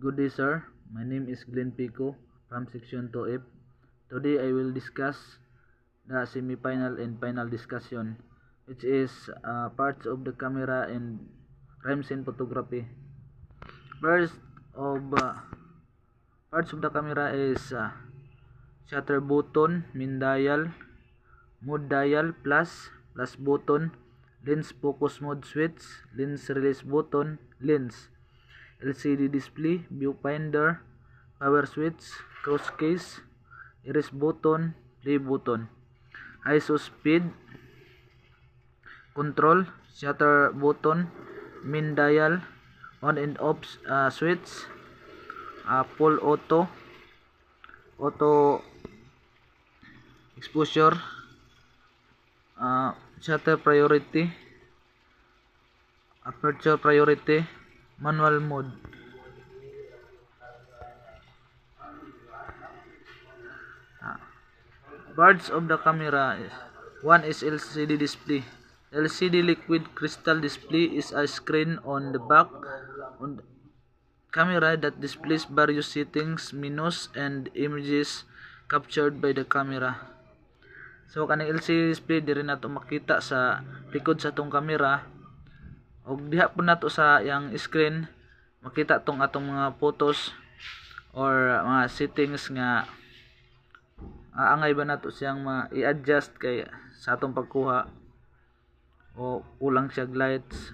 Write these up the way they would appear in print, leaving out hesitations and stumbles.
Good day, sir. My name is Glenn Pico from Section 2F. Today I will discuss the semi-final and final discussion, which is parts of the camera and crime scene photography. First of parts of the camera is shutter button, min dial, mode dial, plus button, lens focus mode switch, lens release button, lens, LCD display, viewfinder, power switch, cross case, erase button, play button, ISO speed, control, shutter button, min dial, on and off switch, full auto exposure, shutter priority, aperture priority, manual mode. Parts of the camera is, one is LCD display. LCD liquid crystal display is a screen on the back on the camera that displays various settings, menus, and images captured by the camera. So kaning LCD display diri nato makita sa likod sa atong camera, og diha po nato sa yang screen makita tong atong mga photos or mga settings nga angay ba nato siyang i-adjust kay sa atong pagkuha o kulang siya lights.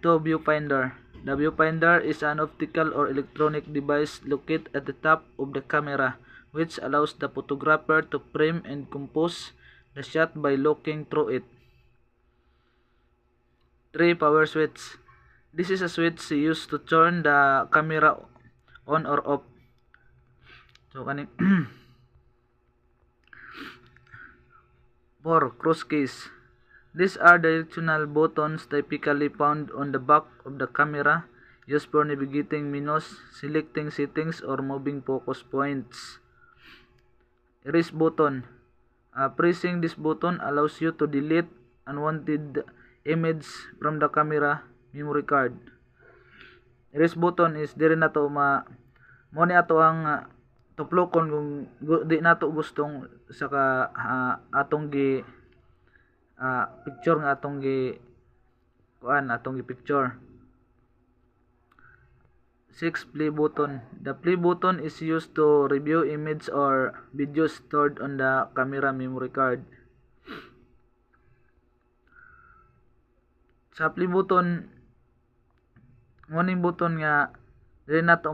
To viewfinder. The viewfinder is an optical or electronic device located at the top of the camera, which allows the photographer to frame and compose the shot by looking through it. 3. Power switch. This is a switch used to turn the camera on or off. So kaning 4. Cross case. These are directional buttons typically found on the back of the camera, used for navigating menus, selecting settings, or moving focus points. Erase button. Pressing this button allows you to delete unwanted image from the camera memory card. Erase button is diri nato mo ni ato ang tuplokon kung di nato gustong saka atong gi picture nga atong gi picture. 6. Play button. The play button is used to review image or videos stored on the camera memory card. Sa play button, morning button nga dili nato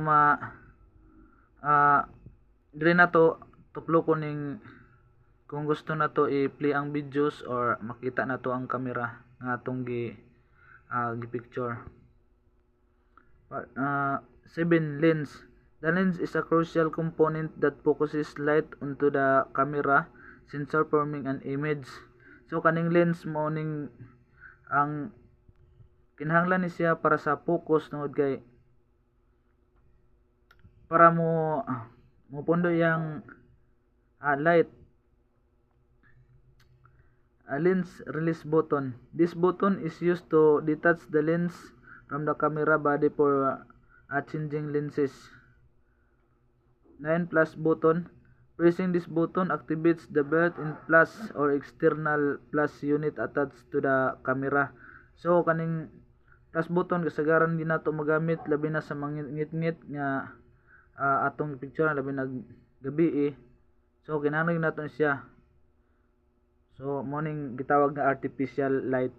dili nato tuplokon ning kung gusto nato i-play ang videos or makita nato ang camera nga atong gi picture. 7. Lens. The lens is a crucial component that focuses light onto the camera sensor forming an image. So kaning lens mo ning ang kinahanglan ni siya para sa focus tungod kay para mo pundo yang light. A lens release button. This button is used to detach the lens from the camera body for changing lenses. 9. Plus button. Pressing this button activates the built-in plus or external plus unit attached to the camera. So kaning plus button kasagaran din nato magamit labi na sa mangit-ngit nga atong picture labi na gabi So kinahanglan nato siya. So morning gitawag nga artificial light.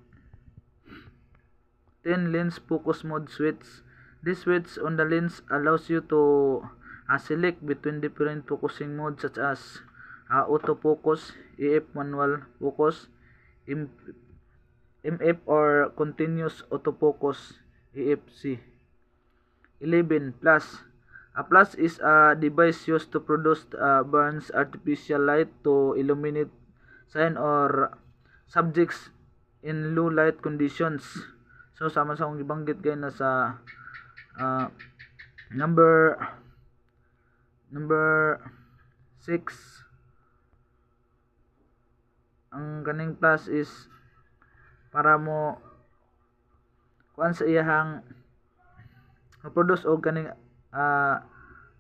10. Lens focus mode switch. This switch on the lens allows you to select between different focusing modes such as autofocus, EF manual focus, MF or continuous autofocus, EFC. 11. Plus. A plus is a device used to produce burns artificial light to illuminate sign or subjects in low light conditions. So sama sa akong gibanggit kay na sa number 6 ang kaning plus is para mo kuan sa iyahang produce og kaning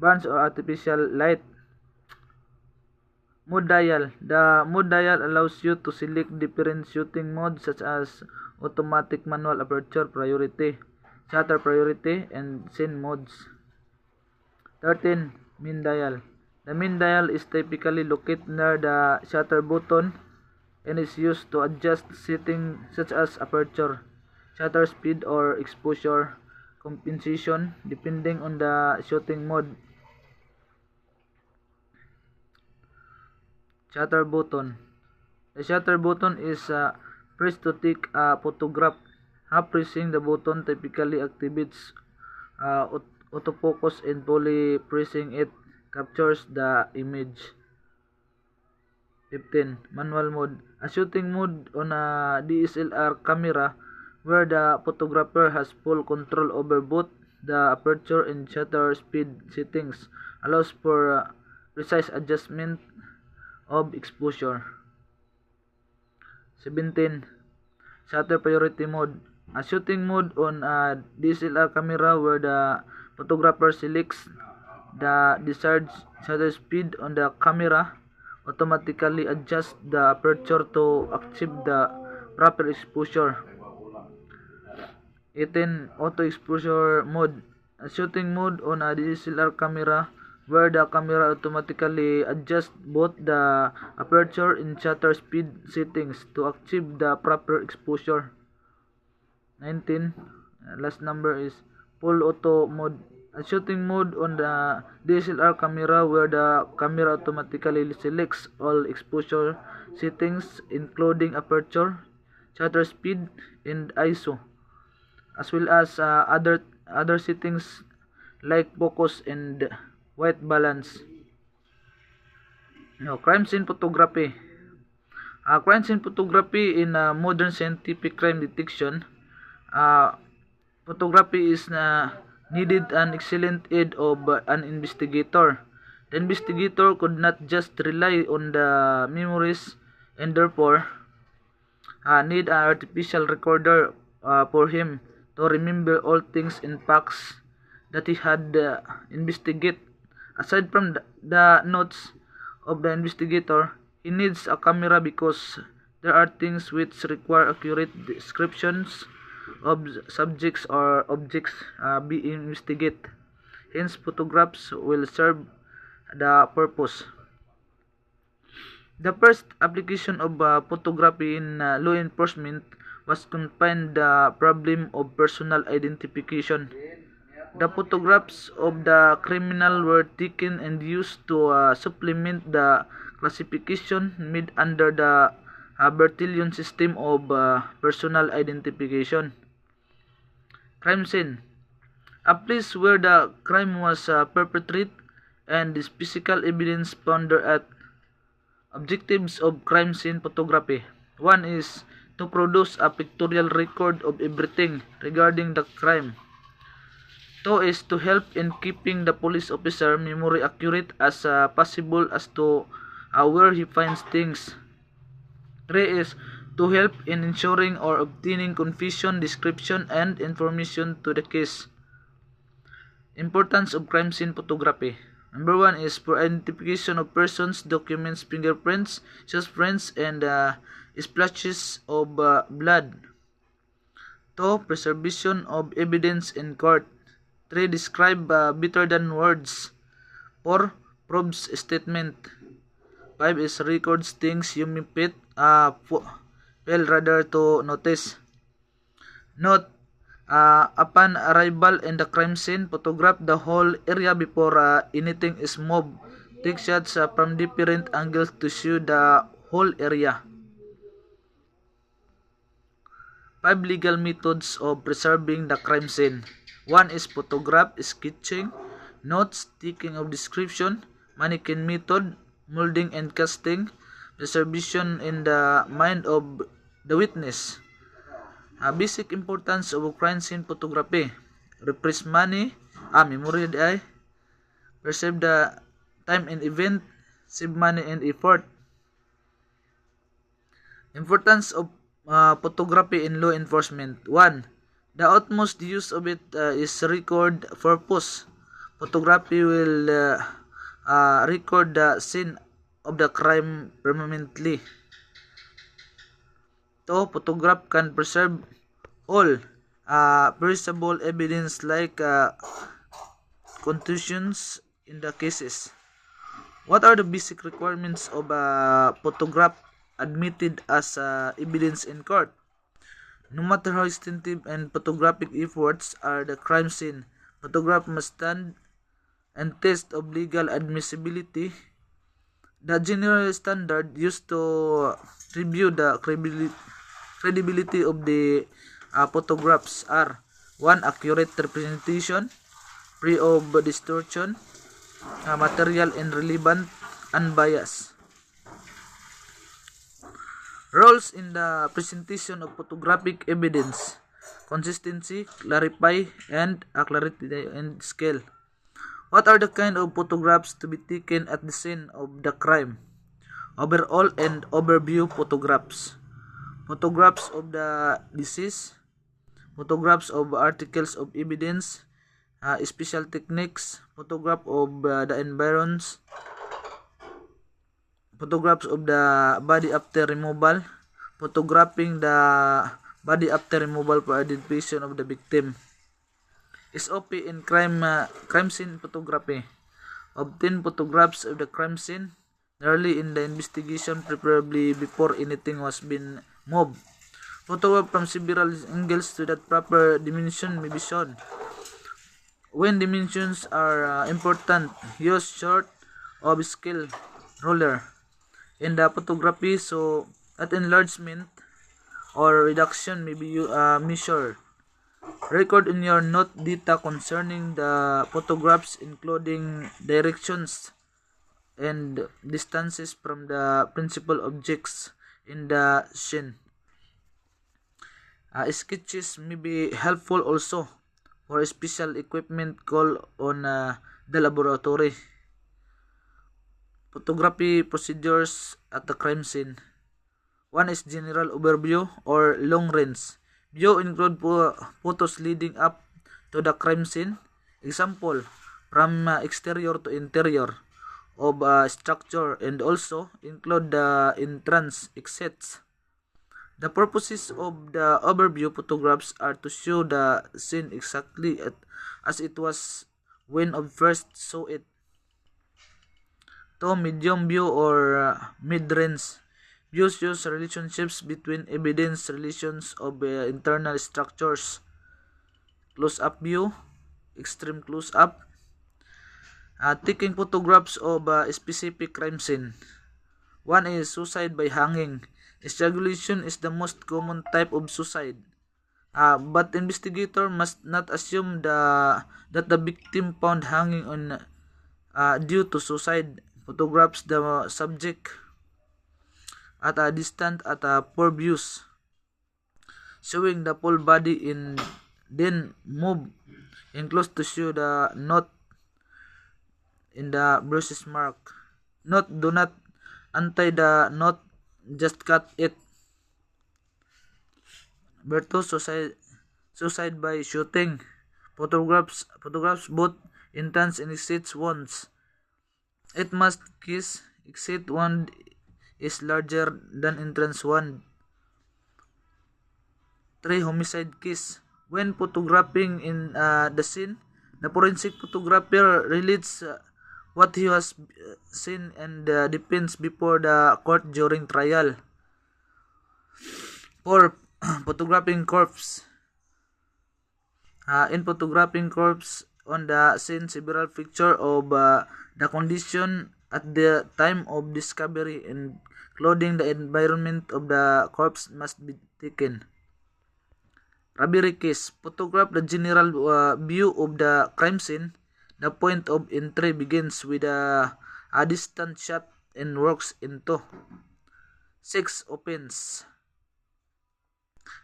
bands or artificial light. Mode dial. The mode dial allows you to select different shooting modes such as automatic, manual, aperture priority, shutter priority, and scene modes. 13. Min dial. The min dial is typically located near the shutter button and is used to adjust settings such as aperture, shutter speed, or exposure compensation depending on the shooting mode. Shutter button. The shutter button is pressed to take a photograph. Half pressing the button typically activates autofocus, and fully pressing it captures the image. 15. Manual mode. A shooting mode on a DSLR camera where the photographer has full control over both the aperture and shutter speed settings, allows for precise adjustment of exposure. 17. Shutter priority mode. A shooting mode on a DSLR camera where the photographer selects the desired shutter speed on the camera, automatically adjusts the aperture to achieve the proper exposure. 18. Auto exposure mode. A shooting mode on a DSLR camera where the camera automatically adjusts both the aperture and shutter speed settings to achieve the proper exposure. 19. Last number is full auto mode. A shooting mode on the DSLR camera where the camera automatically selects all exposure settings including aperture, shutter speed, and ISO, as well as other settings like focus and white balance. Crime scene photography. Crime scene photography in modern scientific crime detection. Photography is needed an excellent aid of an investigator. The investigator could not just rely on the memories and therefore need an artificial recorder for him to remember all things and facts that he had investigate. Aside from the notes of the investigator, he needs a camera because there are things which require accurate descriptions of subjects or objects being investigated. Hence, photographs will serve the purpose. The first application of photography in law enforcement was confined the problem of personal identification. The photographs of the criminal were taken and used to supplement the classification made under the Bertillon system of personal identification. Crime scene. A place where the crime was perpetrated and the physical evidence found thereat. Objectives of crime scene photography. One is to produce a pictorial record of everything regarding the crime. Two is to help in keeping the police officer memory accurate as possible as to where he finds things. Three is to help in ensuring or obtaining confession, description, and information to the case. Importance of crime scene photography. Number 1 is for identification of persons, documents, fingerprints, shoes prints, and splashes of blood. 2. Preservation of evidence in court. 3. Describe better than words. 4. Proves statement. 5 is records things you may fail rather to notice. Note, upon arrival in the crime scene, photograph the whole area before anything is moved. Take shots from different angles to show the whole area. 5 legal methods of preserving the crime scene. 1 is photograph, sketching, notes, taking of description, mannequin method, molding and casting, preservation in the mind of the witness. Basic importance of crime scene photography. Replace money, memory die, preserve the time and event, save money and effort. Importance of photography in law enforcement. 1. The utmost use of it is record purpose. Photography will record the scene of the crime permanently. To photograph can preserve all perishable evidence like contusions in the cases. What are the basic requirements of a photograph admitted as evidence in court? No matter how extensive and photographic efforts are the crime scene, photograph must stand and test of legal admissibility. The general standard used to review the credibility of the photographs are 1. Accurate representation, free of distortion, material and relevant, unbiased. Roles in the presentation of photographic evidence: consistency, clarify, and clarity and scale. What are the kind of photographs to be taken at the scene of the crime? Overall and overview photographs. Photographs of the deceased. Photographs of articles of evidence. Special techniques. Photograph of the environs. Photographs of the body after removal. Photographing the body after removal for identification of the victim. SOP in crime scene photography. Obtain photographs of the crime scene early in the investigation, preferably before anything was been moved. Photograph from several angles so that proper dimension may be shown. When dimensions are important, use short of scale ruler in the photography so that enlargement or reduction may be measured. Record in your note data concerning the photographs, including directions and distances from the principal objects in the scene. Sketches may be helpful also for special equipment called on the laboratory. Photography procedures at the crime scene. 1 is general overview or long range. View include photos leading up to the crime scene. Example, from exterior to interior of a structure, and also include the entrance, exits. The purposes of the overview photographs are to show the scene exactly as it was when I first saw it. To medium view or mid-range. Views use relationships between evidence relations of internal structures. Close-up view, extreme close-up. Taking photographs of a specific crime scene. 1 is suicide by hanging. Strangulation is the most common type of suicide. But investigator must not assume that the victim found hanging on due to suicide. Photographs the subject at a distance at a poor views, showing the full body in then move in close to show the knot in the bruises mark. Note: do not untie the knot, just cut it. Berto suicide by shooting. Photographs both entrance and exit wounds. It must kiss. Exit wound is larger than entrance wound. 3. Homicide kiss. When photographing in the scene, the forensic photographer relates what he has seen and defends before the court during trial. 4. Photographing corpse. In photographing corpse on the scene, several pictures of the condition at the time of discovery, including the environment of the corpse, must be taken. Robbery case. Photograph the general view of the crime scene. The point of entry begins with a distant shot and works into. 6. Offense.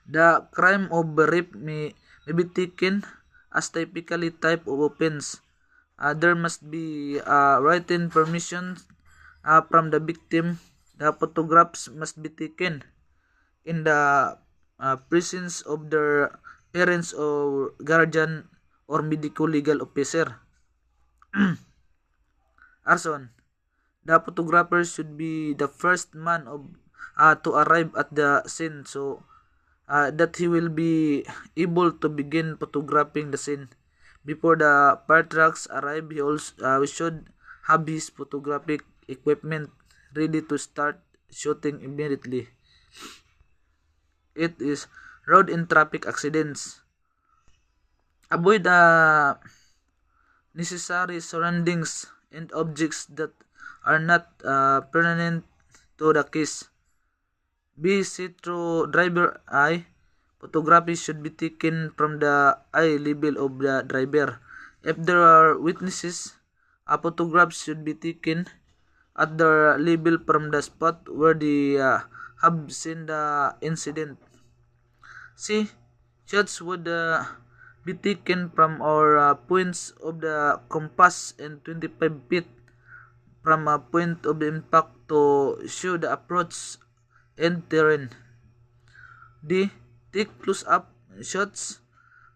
The crime of rape may be taken as typically type of offense. There must be written permission from the victim. The photographs must be taken in the presence of their parents or guardian or medical legal officer. Arson, the photographer should be the first man to arrive at the scene so that he will be able to begin photographing the scene. Before the fire trucks arrive, we should have his photographic equipment ready to start shooting immediately. It is road and traffic accidents. Avoid the necessary surroundings and objects that are not pertinent to the case. B. See through driver eye. Photography should be taken from the eye level of the driver. If there are witnesses, a photograph should be taken at the level from the spot where they have seen the incident. C. Shots would be taken from our points of the compass and 25 feet from a point of impact to show the approach and terrain. D. Take close-up shots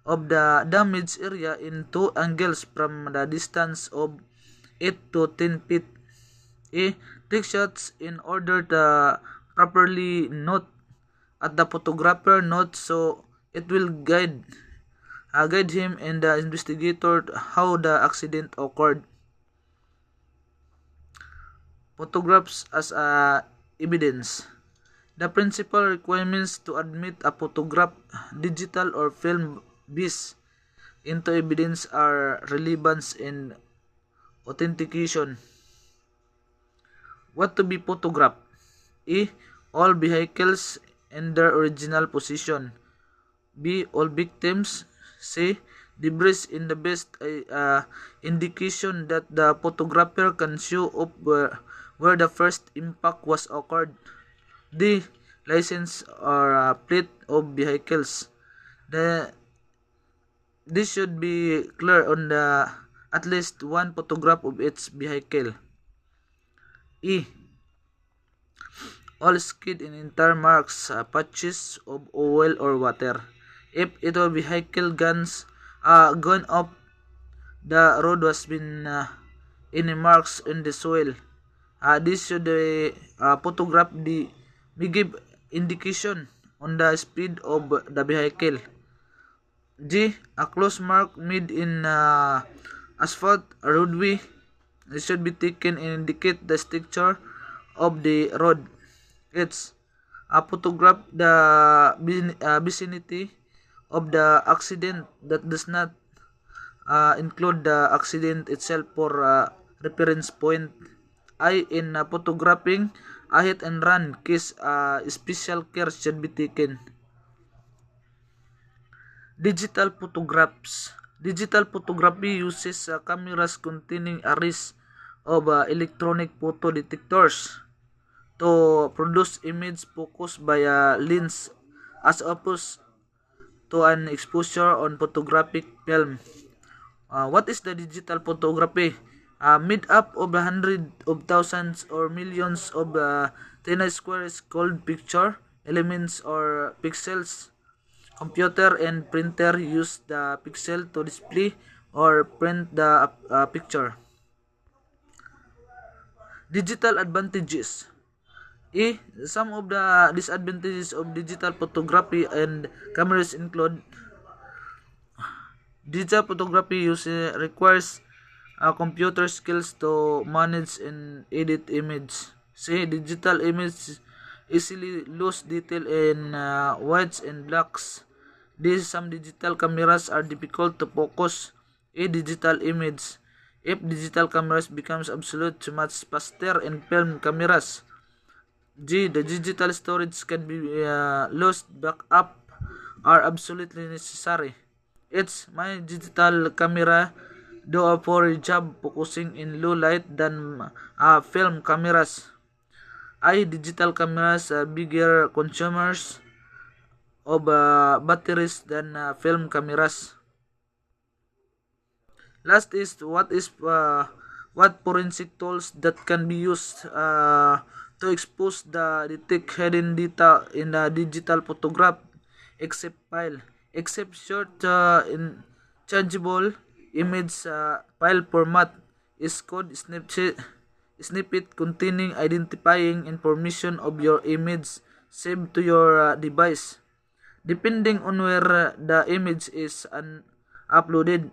of the damaged area in two angles from the distance of 8 to 10 feet. E. Take shots in order to properly note at the photographer note so it will guide him and the investigator how the accident occurred. Photographs as evidence. The principal requirements to admit a photograph, digital or film based into evidence are relevance and authentication. What to be photographed? A. All vehicles in their original position. B. All victims. C. Debris in the best indication that the photographer can show up where the first impact was occurred. D. License or plate of vehicles. This should be clear on the at least one photograph of each vehicle. E. All skid and entire marks, patches of oil or water. If it a vehicle gone up the road was been any marks in the soil. This should photograph may give indication on the speed of the vehicle. G. A close mark made in asphalt roadway. It should be taken and indicate the structure of the road. It's a photograph the vicinity of the accident that does not include the accident itself for reference point. I. In photographing a hit and run case, special care should be taken. Digital photographs. Digital photography uses cameras containing arrays of electronic photo detectors to produce image focused by a lens as opposed to an exposure on photographic film. What is the digital photography? Made up of hundreds of thousands or millions of tiny squares called picture elements or pixels. Computer and printer use the pixel to display or print the picture. Digital advantages. Some of the disadvantages of digital photography and cameras include digital photography requires computer skills to manage and edit image. See, digital image easily lose detail in whites and blacks. Some digital cameras are difficult to focus a digital image. If digital cameras becomes obsolete too much faster in film cameras. G. The digital storage can be lost. Backup are absolutely necessary. It's my digital camera do a poor job focusing in low light than film cameras. Digital cameras bigger consumers of batteries than film cameras. Last is what forensic tools that can be used to expose the detect hidden data in the digital photograph except file. except short inchangeable image file format is code snippet containing identifying information of your image saved to your device. Depending on where the image is uploaded,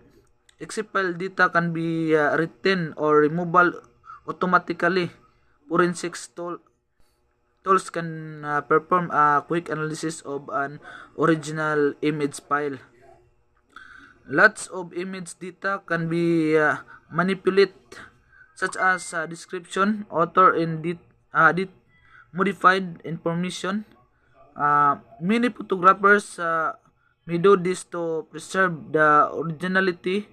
except file data can be written or removable automatically. Forensics tools can perform a quick analysis of an original image file. Lots of image data can be manipulated, such as description, author, and modified information. Many photographers may do this to preserve the originality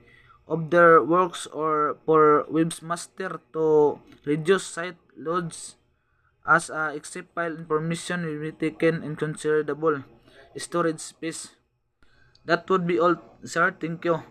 of their works or for webmaster to reduce site loads as except file information will be taken in considerable storage space. That would be all, sir. Thank you.